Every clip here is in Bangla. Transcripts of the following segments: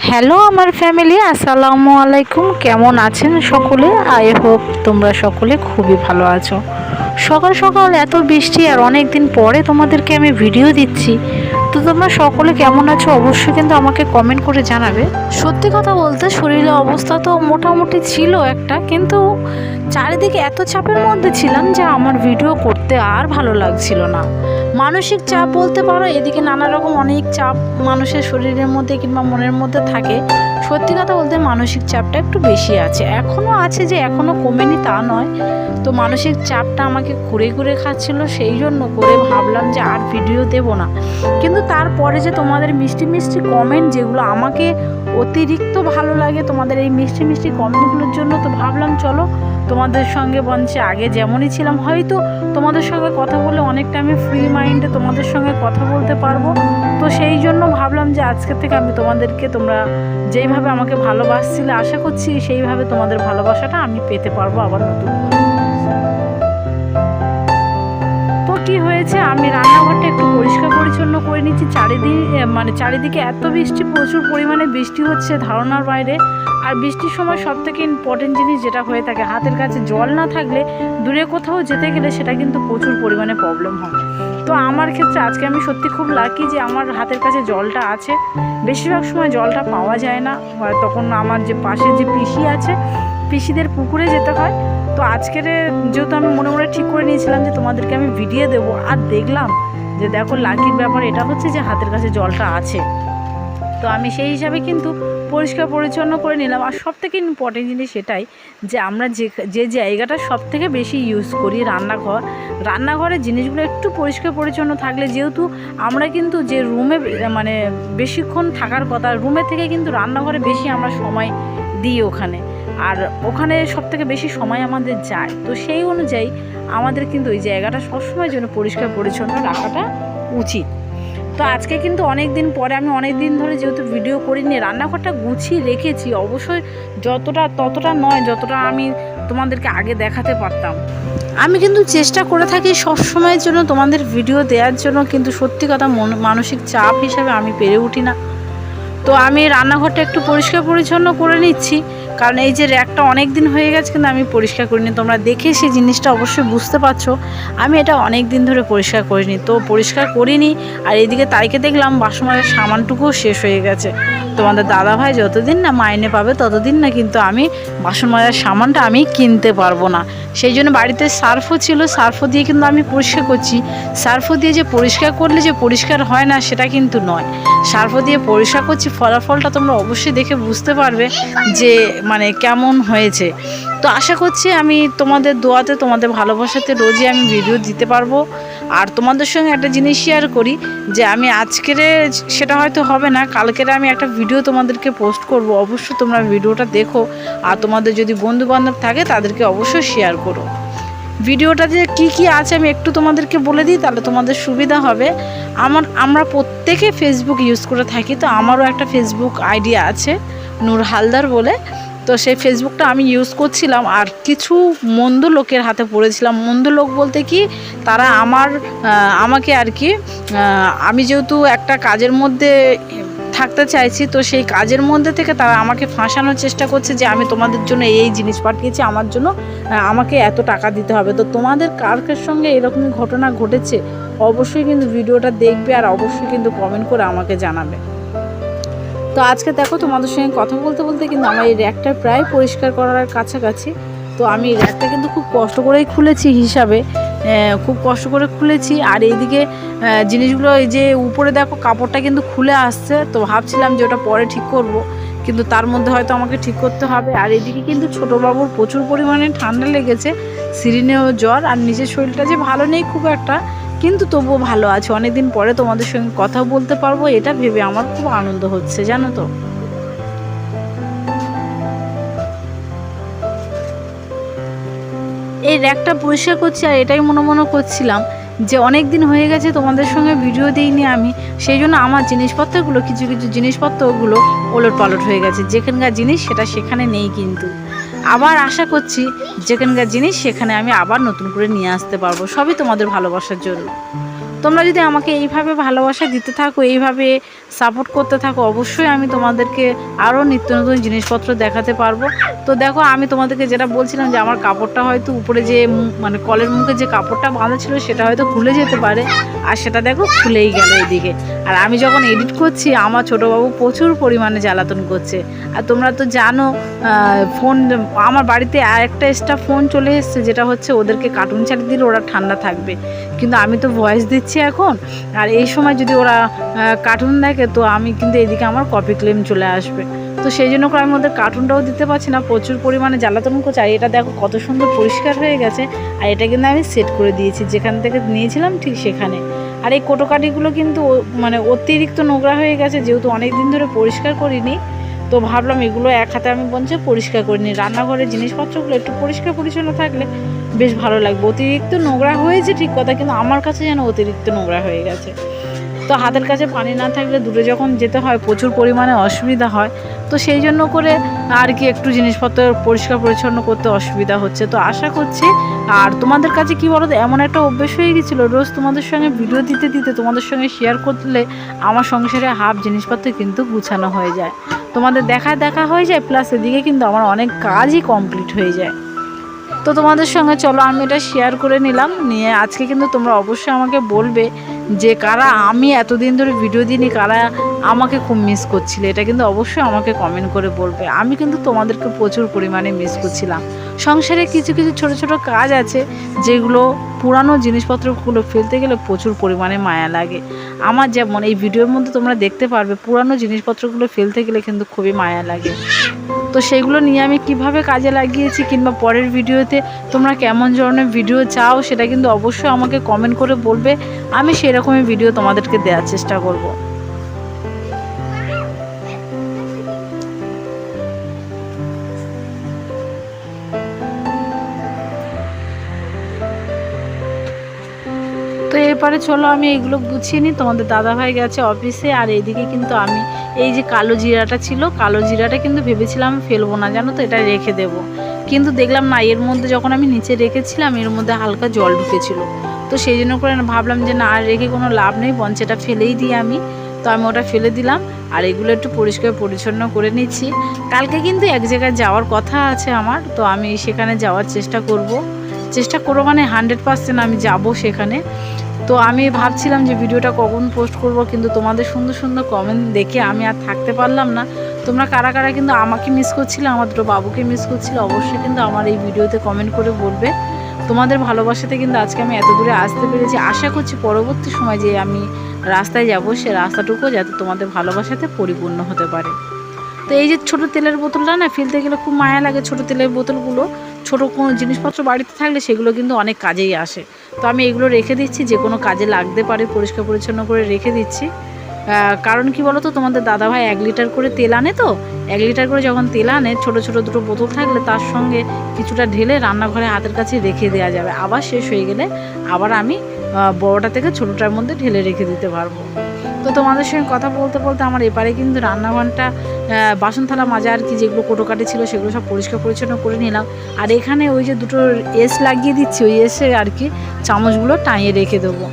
হ্যালো আমার ফ্যামিলি, আসসালামু আলাইকুম। কেমন আছেন সকলে? আই হোপ তোমরা সকলে খুবই ভালো আছো। সকাল সকাল এত বৃষ্টি আর অনেক দিন পরে তোমাদেরকে আমি ভিডিও দিচ্ছি, তো তোমরা সকলে কেমন আছো অবশ্যই কিন্তু আমাকে কমেন্ট করে জানাবে। সত্যি কথা বলতে শরীরের অবস্থা তো মোটামুটি ছিল একটা, কিন্তু চারিদিকে এত চাপের মধ্যে ছিলাম যে আমার ভিডিও করতে আর ভালো লাগছিল না। মানসিক চাপ বলতে পারো, এদিকে নানা রকম অনেক চাপ মানুষের শরীরের মধ্যে কিংবা মনের মধ্যে থাকে। সত্যি কথা বলতে মানসিক চাপটা একটু বেশি আছে, এখনও আছে, যে এখনও কমেনি তা নয়। তো মানসিক চাপটা আমাকে ঘুরে ঘুরে খাচ্ছিল, সেই জন্য করে ভাবলাম যে আর ভিডিও দেব না। কিন্তু তারপরে যে তোমাদের মিষ্টি মিষ্টি কমেন্ট, যেগুলো আমাকে অতিরিক্ত ভালো লাগে, তোমাদের এই মিষ্টি মিষ্টি কমেন্টগুলোর জন্য, তো ভাবলাম চলো তোমাদের সঙ্গে বঞ্চে আগে যেমনই ছিলাম, হয়তো তোমাদের সঙ্গে কথা বলে অনেকটা আমি ফ্রি মাইন্ডে তোমাদের সঙ্গে কথা বলতে পারবো। তো সেই জন্য ভাবলাম যে আজকে থেকে আমি তোমাদেরকে, তোমরা যেইভাবে আমাকে ভালোবাসছিলে, আশা করছি সেইভাবে তোমাদের ভালোবাসাটা আমি পেতে পারবো আবার নতুন করে। তো কী হয়েছে, আমি রান্নাঘরটা একটু পরিষ্কার পরিচ্ছন্ন করে নিচ্ছি। চারিদিকে এত বৃষ্টি, প্রচুর পরিমাণে বৃষ্টি হচ্ছে ধারণার বাইরে। আর বৃষ্টির সময় সবথেকে ইম্পর্টেন্ট জিনিস যেটা হয়ে থাকে, হাতের কাছে জল না থাকলে দূরে কোথাও যেতে গেলে সেটা কিন্তু প্রচুর পরিমাণে প্রবলেম হয়। তো আমার ক্ষেত্রে আজকে আমি সত্যি খুব লাকি যে আমার হাতের কাছে জলটা আছে। বেশিরভাগ সময় জলটা পাওয়া যায় না, তখন আমার যে পাশে যে পিসি আছে, পিসিদের পুকুরে যেতে হয়। তো আজকের যেহেতু আমি মনে মনে ঠিক করে নিয়েছিলাম যে তোমাদেরকে আমি ভিডিও দেবো, আর দেখলাম যে দেখো লাকির ব্যাপার এটা হচ্ছে যে হাতের কাছে জলটা আছে। তো আমি সেই হিসাবে কিন্তু পরিষ্কার পরিচ্ছন্ন করে নিলাম। আর সবথেকে ইম্পর্টেন্ট জিনিস এটাই যে আমরা যে জায়গাটা সবথেকে বেশি ইউজ করি, রান্নাঘরের জিনিসগুলো একটু পরিষ্কার পরিচ্ছন্ন থাকলে, যেহেতু আমরা কিন্তু যে রুমে মানে বেশিক্ষণ থাকার কথা, রুমে থেকে কিন্তু রান্নাঘরে বেশি আমরা সময় দিই ওখানে, আর ওখানে সবথেকে বেশি সময় আমাদের যায়। তো সেই অনুযায়ী আমাদের কিন্তু ওই জায়গাটা সবসময় যেন পরিষ্কার পরিচ্ছন্ন রাখাটা উচিত। তো আজকে কিন্তু অনেক দিন পরে, আমি অনেক দিন ধরে যেহেতু ভিডিও করিনি, রান্নাঘরটা গুছিয়ে রেখেছি। অবশ্যই ততটা নয় যতটা আমি তোমাদেরকে আগে দেখাতে পারতাম। আমি কিন্তু চেষ্টা করে থাকি সবসময়ের জন্য তোমাদের ভিডিও দেওয়ার জন্য, কিন্তু সত্যি কথা মানসিক চাপ হিসাবে আমি পেরে উঠি না। তো আমি রান্নাঘরটা একটু পরিষ্কার পরিচ্ছন্ন করে নিচ্ছি, কারণ এই যে র্যাকটা অনেক দিন হয়ে গেছে কিন্তু আমি পরিষ্কার করিনি। তোমরা দেখে সেই জিনিসটা অবশ্যই বুঝতে পারছো, আমি এটা অনেক দিন ধরে পরিষ্কার করিনি। তো পরিষ্কার করিনি, আর এদিকে তাইকে দেখলাম বাসন মাজার সামানটুকুও শেষ হয়ে গেছে। তোমাদের দাদাভাই যতদিন না মাইনে পাবে ততদিন না কিন্তু আমি বাসন মাজার সামানটা আমি কিনতে পারবো না। সেই জন্য বাড়িতে সার্ফও ছিল, সার্ফও দিয়ে কিন্তু আমি পরিষ্কার করছি। সার্ফও দিয়ে যে পরিষ্কার করলে যে পরিষ্কার হয় না সেটা কিন্তু নয়, সার্ফও দিয়ে পরিষ্কার করছি, ফলাফলটা তোমরা অবশ্যই দেখে বুঝতে পারবে যে মানে কেমন হয়েছে। তো আশা করছি আমি তোমাদের দোয়াতে, তোমাদের ভালোবাসাতে রোজই আমি ভিডিও দিতে পারবো। আর তোমাদের সঙ্গে একটা জিনিস শেয়ার করি, যে আমি আজকের সেটা হয়তো হবে না, কালকের আমি একটা ভিডিও তোমাদেরকে পোস্ট করব। অবশ্যই তোমরা ভিডিওটা দেখো, আর তোমাদের যদি বন্ধু বান্ধব থাকে তাদেরকে অবশ্যই শেয়ার করো। ভিডিওটাতে কি কি আছে আমি একটু তোমাদেরকে বলে দিই, তাহলে তোমাদের সুবিধা হবে। আমরা প্রত্যেকে ফেসবুক ইউজ করে থাকি, তো আমারও একটা ফেসবুক আইডি আছে নূর হালদার বলে। তো সেই ফেসবুকটা আমি ইউজ করছিলাম, আর কিছু মন্দ লোকের হাতে পড়েছিলাম। মন্দ লোক বলতে কি, তারা আমাকে আর কি, আমি যেহেতু একটা কাজের মধ্যে থাকতে চাইছি, তো সেই কাজের মধ্যে থেকে তারা আমাকে ফাঁসানোর চেষ্টা করছে যে আমি তোমাদের জন্য এই জিনিস পাঠিয়েছি, আমার জন্য আমাকে এত টাকা দিতে হবে। তো তোমাদের কার সঙ্গে এরকমই ঘটনা ঘটেছে অবশ্যই কিন্তু ভিডিওটা দেখবে, আর অবশ্যই কিন্তু কমেন্ট করে আমাকে জানাবে। তো আজকে দেখো তোমাদের সঙ্গে কথা বলতে বলতে কিন্তু আমার এই র্যাকটা প্রায় পরিষ্কার করার কাছাকাছি। তো আমি এই র্যাকটা কিন্তু খুব কষ্ট করেই খুলেছি, খুব কষ্ট করে খুলেছি। আর এইদিকে জিনিসগুলো, এই যে উপরে দেখো কাপড়টা কিন্তু খুলে আসছে, তো ভাবছিলাম যে ওটা পরে ঠিক করব, কিন্তু তার মধ্যে হয়তো আমাকে ঠিক করতে হবে। আর এদিকে কিন্তু ছোটো বাবুর প্রচুর পরিমাণে ঠান্ডা লেগেছে, সিরিনেও জ্বর, আর নিজের শরীরটা যে ভালো নেই খুব একটা, কিন্তু তবুও ভালো আছে। অনেকদিন পরে তোমাদের সঙ্গে কথা বলতে পারবো, এটা ভেবে আমার খুব আনন্দ হচ্ছে, জানো তো। এই র্যাকটা পরিষ্কার করছি, আর এটাই মনে মনে করছিলাম যে অনেক দিন হয়ে গেছে তোমাদের সঙ্গে ভিডিও দিইনি আমি, সেই জন্য আমার জিনিসপত্রগুলো, কিছু কিছু জিনিসপত্রগুলো ওলট পালট হয়ে গেছে। যেখানকার জিনিস সেটা সেখানে নেই, কিন্তু আবার আশা করছি যেখানকার জিনিস সেখানে আমি আবার নতুন করে নিয়ে আসতে পারবো, সবই তোমাদের ভালোবাসার জন্য। তোমরা যদি আমাকে এইভাবে ভালোবাসা দিতে থাকো, এইভাবে সাপোর্ট করতে থাকো, অবশ্যই আমি তোমাদেরকে আরও নিত্য নতুন জিনিসপত্র দেখাতে পারবো। তো দেখো আমি তোমাদেরকে যেটা বলছিলাম যে আমার কাপড়টা হয়তো উপরে যে মানে কলের মুখে যে কাপড়টা বাঁধা ছিল সেটা হয়তো খুলে যেতে পারে, আর সেটা দেখো খুলেই গেল এদিকে। আর আমি যখন এডিট করছি আমার ছোটোবাবু প্রচুর পরিমাণে জ্বালাতন করছে। আর তোমরা তো জানো ফোন আমার বাড়িতে আরেকটা এক্সট্রা ফোন চলে এসছে, যেটা হচ্ছে ওদেরকে কার্টুন চালিয়ে দিলে ওরা ঠান্ডা থাকবে, কিন্তু আমি তো ভয়েস দিচ্ছি এখন, আর এই সময় যদি ওরা কার্টুন দেখে তো আমি কিন্তু এদিকে আমার কপি ক্লেম চলে আসবে। তো সেই জন্য করে আমি ওদের কার্টুনটাও দিতে পারছি না, প্রচুর পরিমাণে জ্বালাতন করছে। আর এটা দেখো কত সুন্দর পরিষ্কার হয়ে গেছে, আর এটা কিন্তু আমি সেট করে দিয়েছি যেখান থেকে নিয়েছিলাম ঠিক সেখানে। আর এই কোটোকাটিগুলো কিন্তু মানে অতিরিক্ত নোংরা হয়ে গেছে, যেহেতু অনেক দিন ধরে পরিষ্কার করিনি, তো ভাবলাম এগুলো এক হাতে আমি বঞ্চে পরিষ্কার করে নিই। রান্নাঘরের জিনিসপত্রগুলো একটু পরিষ্কার পরিচ্ছন্ন থাকলে বেশ ভালো লাগবে। অতিরিক্ত নোংরা হয়েছে ঠিক কথা, কিন্তু আমার কাছে যেন অতিরিক্ত নোংরা হয়ে গেছে। তো হাতের কাছে পানি না থাকলে দূরে যখন যেতে হয় প্রচুর পরিমাণে অসুবিধা হয়, তো সেই জন্য করে আর কি একটু জিনিসপত্র পরিষ্কার পরিচ্ছন্ন করতে অসুবিধা হচ্ছে। তো আশা করছি আর তোমাদের কাছে কি বলো তো, এমন একটা অভ্যেস হয়ে গেছিলো রোজ তোমাদের সঙ্গে ভিডিও দিতে দিতে তোমাদের সঙ্গে শেয়ার করলে আমার সংসারে হাফ জিনিসপত্র কিন্তু গুছানো হয়ে যায়, তোমাদের দেখা হয়ে যায়, প্লাস এদিকে কিন্তু আমার অনেক কাজই কমপ্লিট হয়ে যায়। তো তোমাদের সঙ্গে চলো আমি এটা শেয়ার করে নিলাম, নিয়ে আজকে কিন্তু তোমরা অবশ্যই আমাকে বলবে যে কারা আমি এতদিন ধরে ভিডিও দিইনি, কারা আমাকে খুব মিস করছিলে, এটা কিন্তু অবশ্যই আমাকে কমেন্ট করে বলবে। আমি কিন্তু তোমাদেরকে প্রচুর পরিমাণে মিস করছিলাম। সংসারে কিছু কিছু ছোট ছোট কাজ আছে যেগুলো পুরানো জিনিসপত্রগুলো ফেলতে গেলে প্রচুর পরিমাণে মায়া লাগে। আমার যেমন এই ভিডিওর মধ্যে তোমরা দেখতে পারবে পুরানো জিনিসপত্রগুলো ফেলতে গেলে কিন্তু খুবই মায়া লাগে। তো সেইগুলো নিয়ে আমি কিভাবে কাজে লাগিয়েছি, কিংবা পরের ভিডিওতে তোমরা কেমন ধরনের ভিডিও চাও সেটা কিন্তু অবশ্যই আমাকে কমেন্ট করে বলবে, আমি সেরকমই ভিডিও তোমাদেরকে দেওয়ার চেষ্টা করব। তো এরপরে চলো আমি এগুলো গুছিয়ে নিই। তোমাদের দাদাভাই গেছে অফিসে, আর এইদিকে কিন্তু আমি এই যে কালো জিরাটা ছিল, কালো জিরাটা কিন্তু ভেবেছিলাম ফেলবো না, জানো তো, এটা রেখে দেব, কিন্তু দেখলাম না, এর মধ্যে যখন আমি নিচে রেখেছিলাম এর মধ্যে হালকা জল ঢুকেছিল। তো সেই জন্য করে ভাবলাম যে না আর রেখে কোনো লাভ নেই, বঞ্চ এটা ফেলেই দিই আমি। তো আমি ওটা ফেলে দিলাম, আর এগুলো একটু পরিষ্কার পরিচ্ছন্ন করে নিচ্ছি। কালকে কিন্তু এক জায়গায় যাওয়ার কথা আছে আমার, তো আমি সেখানে যাওয়ার চেষ্টা করব মানে 100% আমি যাব সেখানে। তো আমি ভাবছিলাম যে ভিডিওটা কখন পোস্ট করব, কিন্তু তোমাদের সুন্দর সুন্দর কমেন্ট দেখে আমি আর থাকতে পারলাম না। তোমরা কারা কারা কিন্তু আমাকে মিস করছিলে, আমার দুটো বাবুকে মিস করছিলে, অবশ্যই কিন্তু আমার এই ভিডিওতে কমেন্ট করে বলবে। তোমাদের ভালোবাসাতে কিন্তু আজকে আমি এত দূরে আসতে পেরেছি। আশা করছি পরবর্তী সময় যে আমি রাস্তায় যাব সে রাস্তাটুকু যাতে তোমাদের ভালোবাসাতে পরিপূর্ণ হতে পারে। তো এই যে ছোটো তেলের বোতলটা না ফেলতে গেলে খুব মায়া লাগে, ছোটো তেলের বোতলগুলো ছোটো কোনো জিনিসপত্র বাড়িতে থাকলে সেগুলো কিন্তু অনেক কাজেই আসে। তো আমি এগুলো রেখে দিচ্ছি, যে কোনো কাজে লাগতে পারে, পরিষ্কার পরিচ্ছন্ন করে রেখে দিচ্ছি। কারণ কি বলো তো, তোমাদের দাদাভাই 1 লিটার করে তেল আনে, তো 1 লিটার করে যখন তেল আনে ছোটো ছোটো দুটো বোতল থাকলে তার সঙ্গে কিছুটা ঢেলে রান্নাঘরে হাতের কাছে রেখে দেওয়া যাবে, আবার শেষ হয়ে গেলে আবার আমি বড়টা থেকে ছোটোটার মধ্যে ঢেলে রেখে দিতে পারবো। তো তোমাদের সঙ্গে কথা বলতে বলতে আমার এপারে কিন্তু রান্নাঘরটা বাসন থালা মাজা আর কি যেগুলো কোটোকাটি ছিল সেগুলো সব পরিষ্কার পরিচ্ছন্ন করে নিলাম। আর এখানে ওই যে দুটো এস লাগিয়ে দিচ্ছি, ওই এসে আর কি চামচগুলো টাঙিয়ে রেখে দেবো।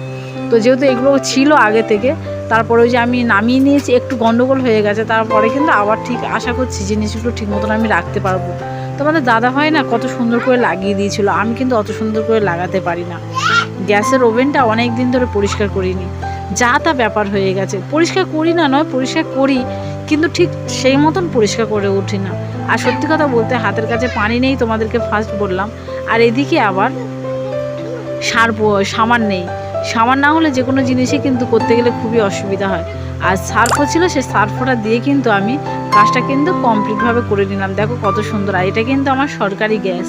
তো যেহেতু এগুলো ছিল আগে থেকে, তারপরে ওই যে আমি নামিয়ে নিয়েছি, একটু গন্ডগোল হয়ে গেছে, তারপরে কিন্তু আবার ঠিক আশা করছি জিনিসগুলো ঠিক মতন আমি রাখতে পারবো। তোমাদের দাদাভাই না কত সুন্দর করে লাগিয়ে দিয়েছিল, আমি কিন্তু অত সুন্দর করে লাগাতে পারি না। গ্যাসের ওভেনটা অনেক দিন ধরে পরিষ্কার করিনি, যা তা ব্যাপার হয়ে গেছে। পরিষ্কার করি না নয়, পরিষ্কার করি, কিন্তু ঠিক সেই মতন পরিষ্কার করে উঠি না। আর সত্যি কথা বলতে হাতের কাছে পানি নেই, তোমাদেরকে ফার্স্ট বললাম। আর এদিকে আবার সাবান নেই, সাবান না হলে যে কোনো জিনিসই কিন্তু করতে গেলে খুবই অসুবিধা হয়। আর সার্ফও ছিল, সেই সার্ফটা দিয়ে কিন্তু আমি কাজটা কিন্তু কমপ্লিটভাবে করে নিলাম। দেখো কত সুন্দর। আর এটা কিন্তু আমার সরকারি গ্যাস,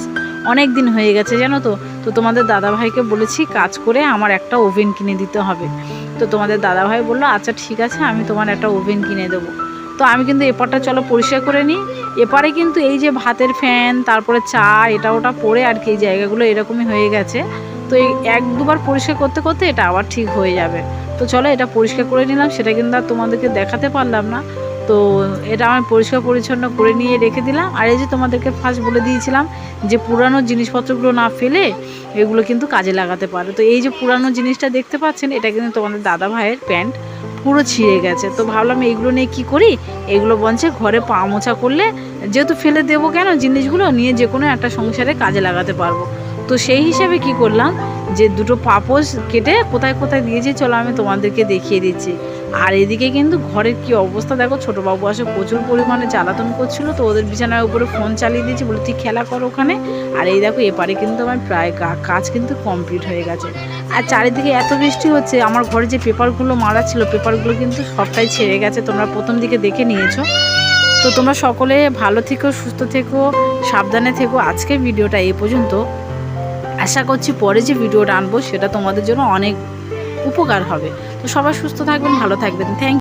অনেক দিন হয়ে গেছে জানো তো। তো তোমাদের দাদাভাইকে বলেছি কাজ করে আমার একটা ওভেন কিনে দিতে হবে। তো তোমাদের দাদাভাই বললো আচ্ছা ঠিক আছে, আমি তোমার একটা ওভেন কিনে দেবো। তো আমি কিন্তু এপারটা চলো পরিষ্কার করে নিই। এপারে কিন্তু এই যে ভাতের ফ্যান, তারপরে চা, এটা ওটা পড়ে আর কি এই জায়গাগুলো এরকমই হয়ে গেছে। তো এই 1-2বার পরিষ্কার করতে করতে এটা আবার ঠিক হয়ে যাবে। তো চলো এটা পরিষ্কার করে নিলাম, সেটা কিন্তু আর তোমাদেরকে দেখাতে পারলাম না। তো এটা আমি পরিষ্কার পরিচ্ছন্ন করে নিয়ে রেখে দিলাম। আর এই যে তোমাদেরকে ফার্স্ট বলে দিয়েছিলাম যে পুরানো জিনিসপত্রগুলো না ফেলে এগুলো কিন্তু কাজে লাগাতে পারে। তো এই যে পুরানো জিনিসটা দেখতে পাচ্ছেন, এটা কিন্তু তোমাদের দাদা ভাইয়ের প্যান্ট, পুরো ছিঁড়ে গেছে। তো ভাবলাম এইগুলো নিয়ে কি করি, এগুলো বঞ্চে ঘরে পা মোছা করলে, যেহেতু ফেলে দেবো কেন, জিনিসগুলো নিয়ে যে কোনো একটা সংসারে কাজে লাগাতে পারবো। তো সেই হিসাবে কি করলাম, যে দুটো পাপোশ কেটে কোথায় কোথায় দিয়েছি চলো আমি তোমাদেরকে দেখিয়ে দিচ্ছি। আর এদিকে কিন্তু ঘরের কি অবস্থা দেখো, ছোটো বাবু আসে প্রচুর পরিমাণে জ্বালাতন করছিল, তো ওদের বিছানার উপরে ফোন চালিয়ে দিয়েছি, বলে তুই খেলা কর ওখানে। আর এই দেখো এপারে কিন্তু আমার প্রায় কাজ কিন্তু কমপ্লিট হয়ে গেছে। আর চারিদিকে এত বৃষ্টি হচ্ছে, আমার ঘরে যে পেপারগুলো মারা ছিল পেপারগুলো কিন্তু সবটাই ছেড়ে গেছে, তোমরা প্রথম দিকে দেখে নিয়েছো। তো তোমরা সকলে ভালো থেকো, সুস্থ থেকো, সাবধানে থেকো। আজকে ভিডিওটা এই পর্যন্ত। আশা করছি পরে যে ভিডিওটা আনবো সেটা তোমাদের জন্য অনেক উপকার হবে। তো সবাই সুস্থ থাকবেন, ভালো থাকবেন। থ্যাংক